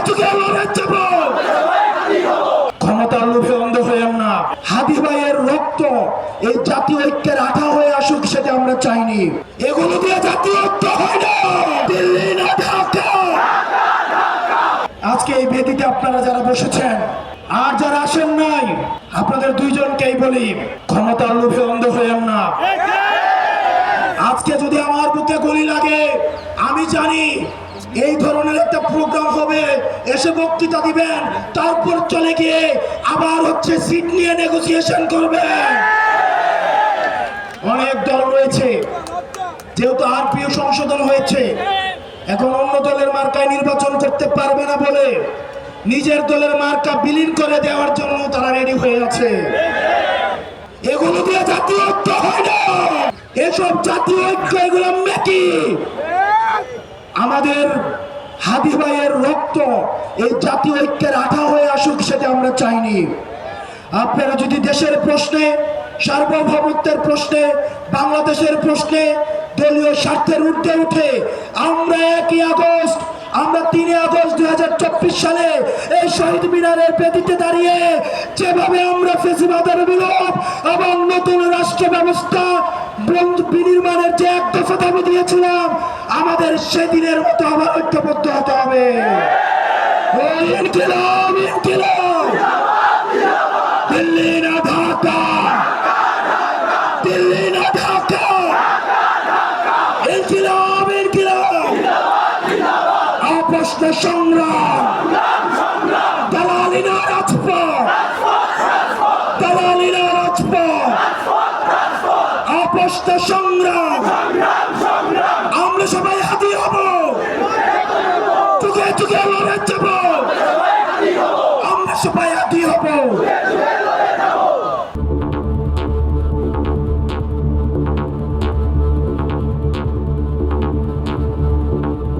যুগে লড়ে যাব। ক্ষমতার লোভে অন্ধ হইেন না। হাদি ভাইয়ের রক্ত এই জাতীয় ঐক্যের আঠা হয়ে আসুক, সেটা আমরা চাইনি। এগুলো দিয়ে জাতীয় ঐক্য হয় না। দিল্লি না ঢাকা। আজকে এই বেদিতে আপনারা যারা বসেছেন আর যারা আসেন নাই, আপনাদের দুইজনকেই বলি, ক্ষমতার লোভে অন্ধ হইেন না। আজকে যদি আমার বুকে গুলি লাগে, আমি জানি এই ধরনের একটা প্রোগ্রাম হবে, এসে বক্তৃতা দিবেন, তারপর চলে গিয়ে আবার হচ্ছে সিট নিয়ে নেগোসিয়েশন করবে। অনেক দল রয়েছে, যেহেতু আরপিও সংশোধন হয়েছে, এখন অন্য দলের মার্কায় নির্বাচন করতে পারবে না বলে নিজের দলের মার্কা বিলীন করে দেওয়ার জন্য তারা রেডি হয়ে আছে। এগুলো দিয়ে জাতীয় ঐক্য হয় না। এসব জাতীয় ঐক্য এগুলো মেকি। আমাদের হাদি ভাইয়ের রক্ত এই জাতীয় ঐক্যের আঠা হয়ে আসুক, সেটা আমরা চাইনি। আপনারা যদি দেশের প্রশ্নে, সার্বভৌমত্বের প্রশ্নে, বাংলাদেশের প্রশ্নে দলীয় স্বার্থের ঊর্ধ্বে উঠে আমরা 1 আগস্ট, আমরা 3 আগস্ট 2024 সালে এই শহীদ মিনারের বেদিতে দাঁড়িয়ে যেভাবে আমরা ফ্যাসিবাদের বিলোপ এবং নতুন রাষ্ট্র ব্যবস্থা বিনির্মাণের যে এক দফা দাবি দিয়েছিলাম, আমাদের সেদিনের মতো আবার ঐক্যবদ্ধ হতে হবে। ইনকিলাব, ইনকিলাব, দিল্লি না ঢাকা, দিল্লি না ঢাকা, ইনকিলাব, ইনকিলাব, অপস্ত সংগ্রাম, দালালি না রাজপথ, দালালি না রাজপথ, অপস্ত সংগ্রাম। আমরা সবাই হাতি হব, যুগে যুগে লড়ে যাব। আমরা সবাই হাতি হব।